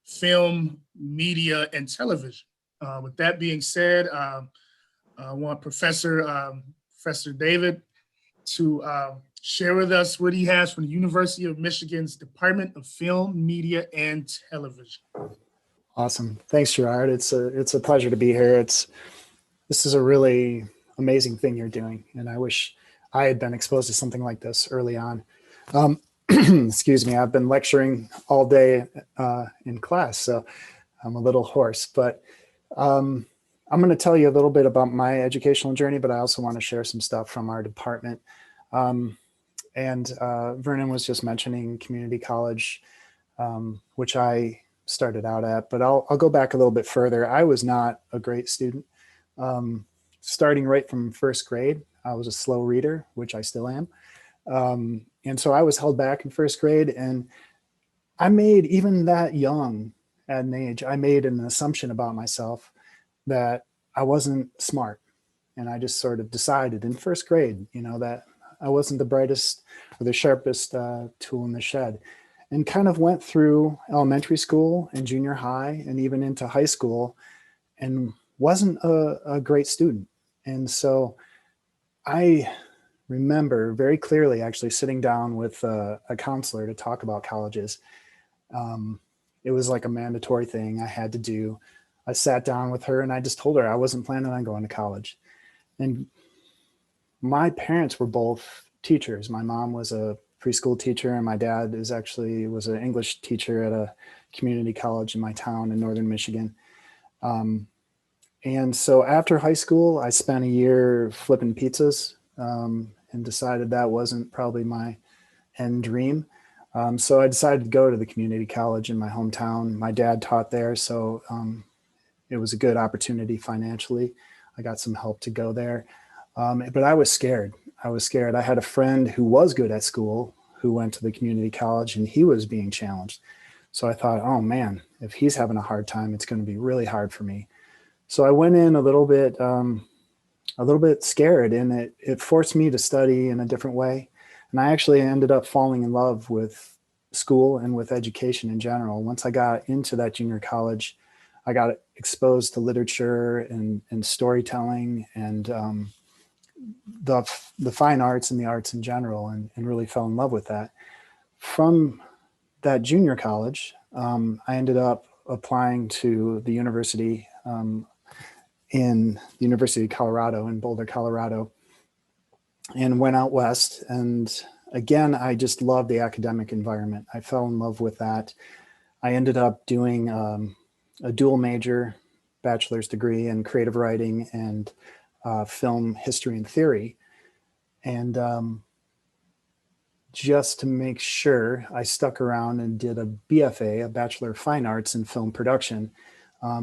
film, media, and television. With that being said, I want Professor David to share with us what he has from the University of Michigan's Department of Film, Media, and Television. Awesome. Thanks, Gerard. It's a pleasure to be here. This is a really amazing thing you're doing, and I wish I had been exposed to something like this early on. Excuse me, I've been lecturing all day in class, so I'm a little hoarse, but I'm going to tell you a little bit about my educational journey, but I also want to share some stuff from our department. Vernon was just mentioning community college, which I started out at, but I'll go back a little bit further. I was not a great student. Starting right from first grade, I was a slow reader, which I still am. And so I was held back in first grade, and I made, even that young at an age, I made an assumption about myself that I wasn't smart. And I just sort of decided in first grade, that I wasn't the brightest or the sharpest tool in the shed, and kind of went through elementary school and junior high and even into high school and wasn't a great student. And so I remember very clearly actually sitting down with a counselor to talk about colleges. It was like a mandatory thing I had to do. I sat down with her and I just told her I wasn't planning on going to college. And my parents were both teachers. My mom was a preschool teacher, and my dad was an English teacher at a community college in my town in northern Michigan. And so after high school, I spent a year flipping pizzas and decided that wasn't probably my end dream. So I decided to go to the community college in my hometown. My dad taught there, so it was a good opportunity financially. I got some help to go there. But I was scared. I had a friend who was good at school who went to the community college, and he was being challenged. So I thought, oh man, if he's having a hard time, it's going to be really hard for me. So I went in a little bit scared, and it forced me to study in a different way. And I actually ended up falling in love with school and with education in general. Once I got into that junior college, I got exposed to literature and storytelling and the fine arts and the arts in general, and really fell in love with that. From that junior college, I ended up applying to the university in the University of Colorado in Boulder, Colorado, and went out west. And again, I just loved the academic environment. I fell in love with that. I ended up doing a dual major bachelor's degree in creative writing and film history and theory. And just to make sure, I stuck around and did a BFA, a Bachelor of Fine Arts in Film Production,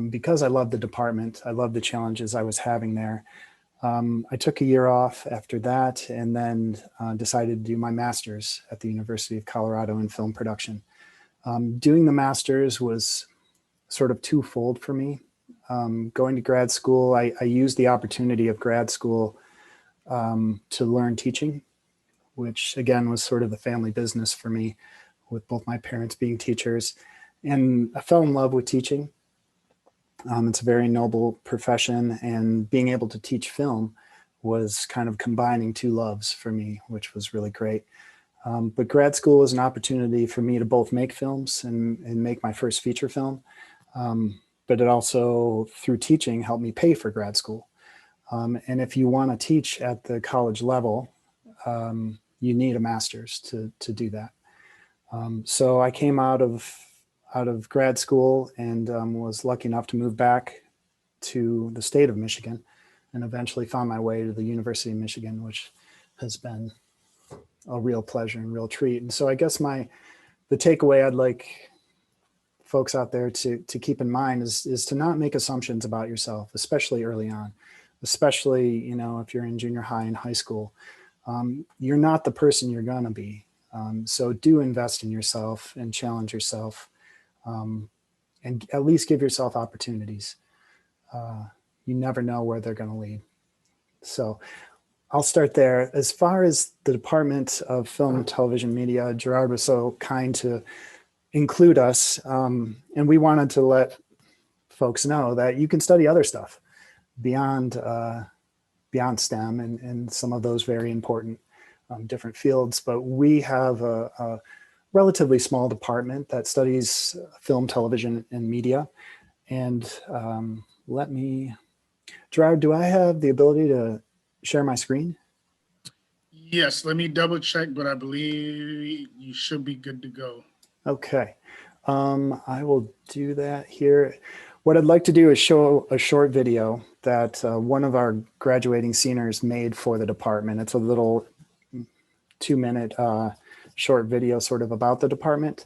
because I loved the department. I loved the challenges I was having there. I took a year off after that, and then decided to do my master's at the University of Colorado in film production. Doing the master's was sort of twofold for me. Going to grad school, I used the opportunity of grad school to learn teaching, which again was sort of the family business for me, with both my parents being teachers. And I fell in love with teaching. It's a very noble profession, and being able to teach film was kind of combining two loves for me, which was really great. But grad school was an opportunity for me to both make films and make my first feature film. But it also, through teaching, helped me pay for grad school. And if you want to teach at the college level, you need a master's to do that. So I came out of grad school and was lucky enough to move back to the state of Michigan, and eventually found my way to the University of Michigan, which has been a real pleasure and real treat. And so I guess the takeaway I'd like folks out there to keep in mind is to not make assumptions about yourself, especially early on, especially, if you're in junior high and high school. You're not the person you're gonna be. So do invest in yourself and challenge yourself, and at least give yourself opportunities. You never know where they're gonna lead. So I'll start there. As far as the Department of Film, Television, Media, Gerard was so kind to include us. And we wanted to let folks know that you can study other stuff beyond STEM and some of those very important different fields. But we have a relatively small department that studies film, television, and media. And Gerard, do I have the ability to share my screen? Yes, let me double check, but I believe you should be good to go. Okay, I will do that here. What I'd like to do is show a short video that one of our graduating seniors made for the department. It's a little 2-minute short video sort of about the department,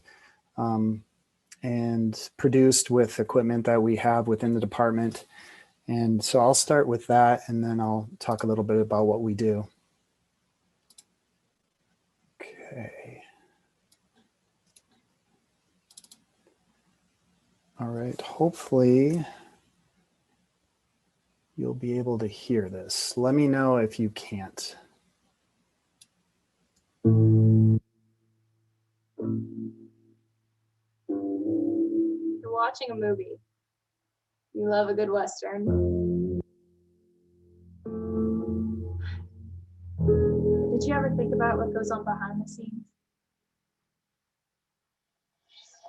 and produced with equipment that we have within the department. And so I'll start with that, and then I'll talk a little bit about what we do. Okay. All right, hopefully you'll be able to hear this. Let me know if you can't. You're watching a movie. You love a good Western. Did you ever think about what goes on behind the scenes?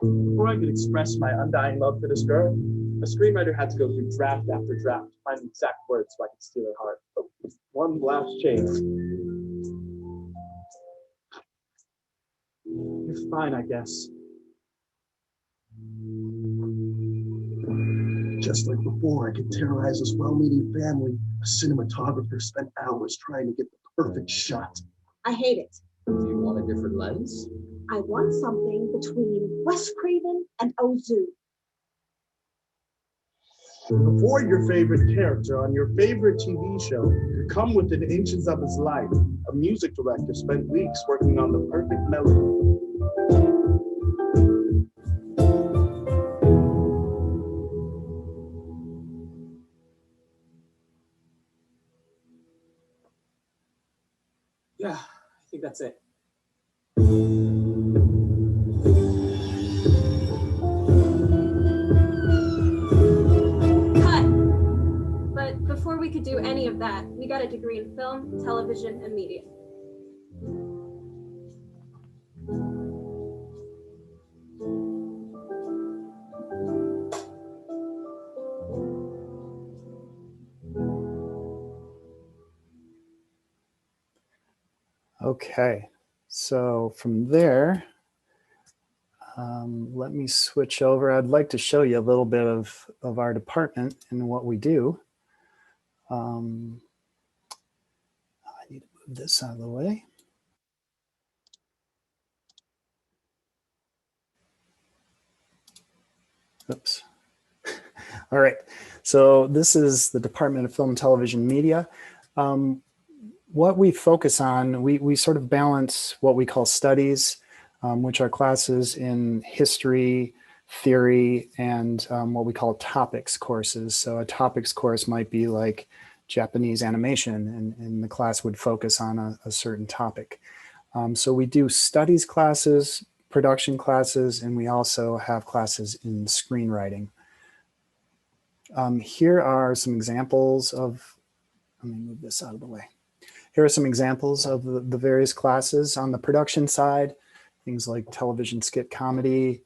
Before I could express my undying love for this girl, a screenwriter had to go through draft after draft to find the exact words so I could steal her heart. But with one last change. You're fine, I guess. Just like before, I could terrorize this well-meaning family. A cinematographer spent hours trying to get the perfect shot. I hate it. Do you want a different lens? I want something between Wes Craven and Ozu. Before your favorite character on your favorite TV show could come within inches of his life, a music director spent weeks working on the perfect melody. Yeah, I think that's it. Cut! But before we could do any of that, we got a degree in film, television, and media. Okay, so from there, let me switch over. I'd like to show you a little bit of our department and what we do. I need to move this out of the way. Oops. All right, so this is the Department of Film and Television Media. What we focus on, we sort of balance what we call studies, which are classes in history, theory, and what we call topics courses. So a topics course might be like Japanese animation, and the class would focus on a certain topic. So we do studies classes, production classes, and we also have classes in screenwriting. Here are some examples of, let me move this out of the way. Here are some examples of the various classes. On the production side, things like television skit comedy,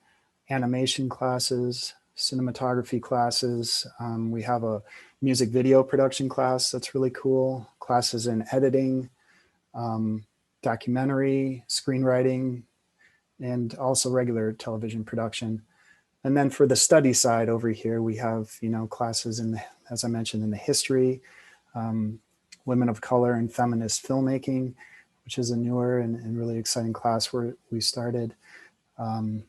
animation classes, cinematography classes. We have a music video production class that's really cool. Classes in editing, documentary, screenwriting, and also regular television production. And then for the study side over here, we have, classes in, as I mentioned, in the history, women of color and feminist filmmaking, which is a newer and really exciting class where we started, and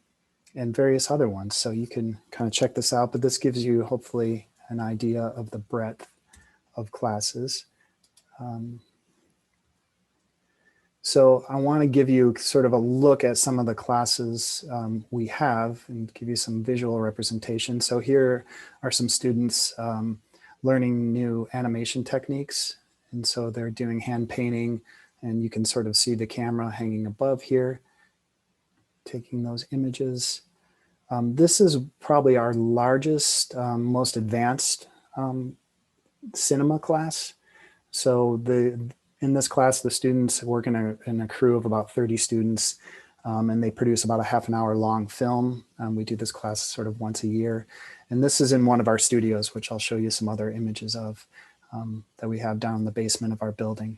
various other ones. So you can kind of check this out, but this gives you hopefully an idea of the breadth of classes. So I want to give you sort of a look at some of the classes we have and give you some visual representation. So here are some students learning new animation techniques. And so they're doing hand painting, and you can sort of see the camera hanging above here, taking those images. This is probably our largest, most advanced cinema class. So in this class, the students work in a crew of about 30 students, and they produce about a half an hour long film. We do this class sort of once a year. And this is in one of our studios, which I'll show you some other images of that we have down in the basement of our building.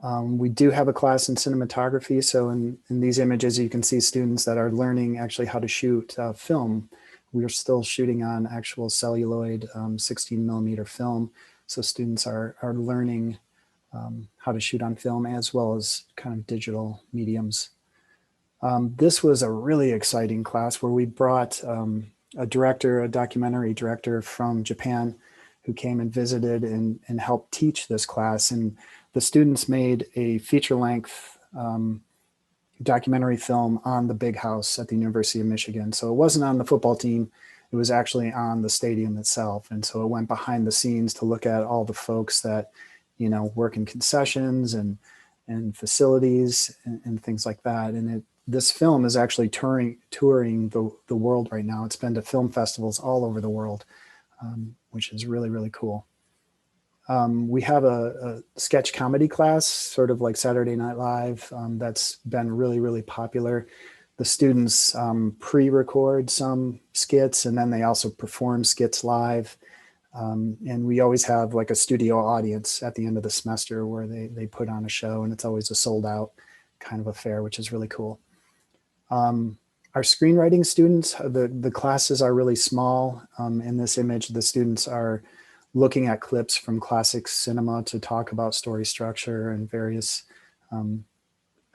We do have a class in cinematography. So in these images, you can see students that are learning actually how to shoot film. We are still shooting on actual celluloid 16 millimeter film. So students are learning how to shoot on film as well as kind of digital mediums. This was a really exciting class where we brought a documentary director from Japan who came and visited and helped teach this class. And the students made a feature-length documentary film on the big house at the University of Michigan. So it wasn't on the football team, it was actually on the stadium itself. And so it went behind the scenes to look at all the folks that, you know, work in concessions and facilities and things like that. And this film is actually touring the world right now. It's been to film festivals all over the world, which is really, really cool. We have a sketch comedy class, sort of like Saturday Night Live, that's been really, really popular. The students pre-record some skits, and then they also perform skits live. And we always have like a studio audience at the end of the semester where they put on a show, and it's always a sold out kind of affair, which is really cool. Our screenwriting students, the classes are really small. In this image, the students are looking at clips from classic cinema to talk about story structure and various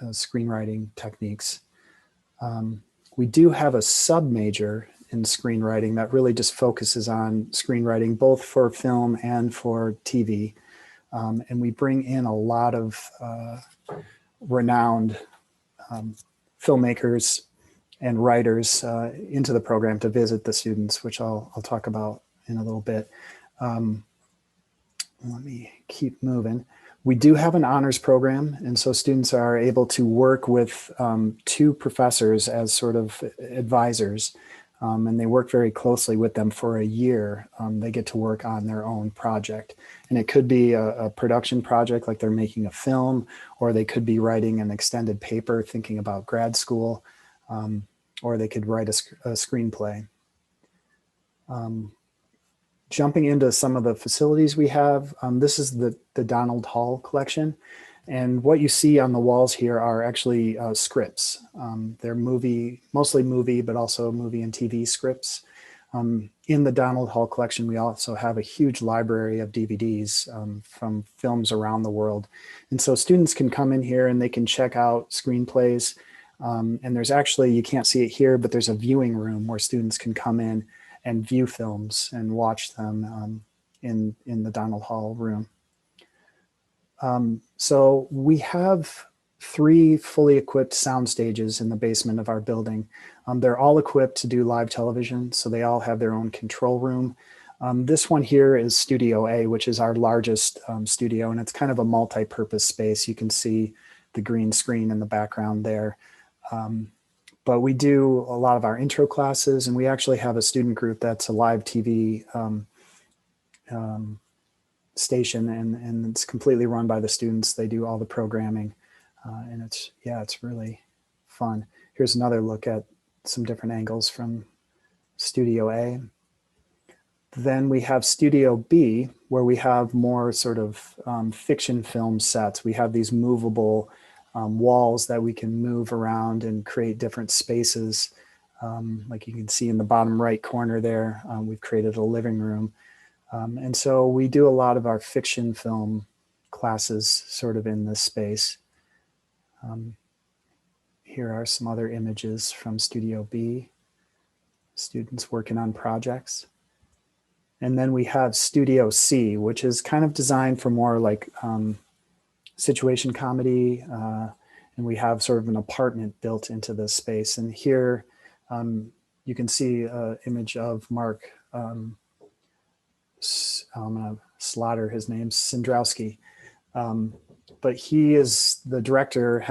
screenwriting techniques. We do have a sub-major in screenwriting that really just focuses on screenwriting, both for film and for TV. And we bring in a lot of renowned filmmakers and writers into the program to visit the students, which I'll talk about in a little bit. Let me keep moving. We do have an honors program, and so students are able to work with two professors as sort of advisors, and they work very closely with them for a year. They get to work on their own project, and it could be a production project like they're making a film, or they could be writing an extended paper thinking about grad school, or they could write a screenplay. Jumping into some of the facilities we have, this is the Donald Hall collection. And what you see on the walls here are actually scripts. They're mostly movie, but also movie and TV scripts. In the Donald Hall collection, we also have a huge library of DVDs from films around the world. And so students can come in here and they can check out screenplays. And there's actually, you can't see it here, but there's a viewing room where students can come in and view films and watch them in the Donald Hall room. So we have 3 fully equipped sound stages in the basement of our building. They're all equipped to do live television, so they all have their own control room. This one here is Studio A, which is our largest studio, and it's kind of a multi-purpose space. You can see the green screen in the background there. But we do a lot of our intro classes, and we actually have a student group that's a live TV station, and it's completely run by the students. They do all the programming, and it's really fun. Here's another look at some different angles from Studio A. Then we have Studio B, where we have more sort of fiction film sets. We have these movable walls that we can move around and create different spaces. Like you can see in the bottom right corner there, we've created a living room. And so we do a lot of our fiction film classes sort of in this space. Here are some other images from Studio B, students working on projects. And then we have Studio C, which is kind of designed for more like situation comedy, and we have sort of an apartment built into this space. And here you can see an image of Mark, I'm gonna slaughter his name, Sindrowski, but he is the director.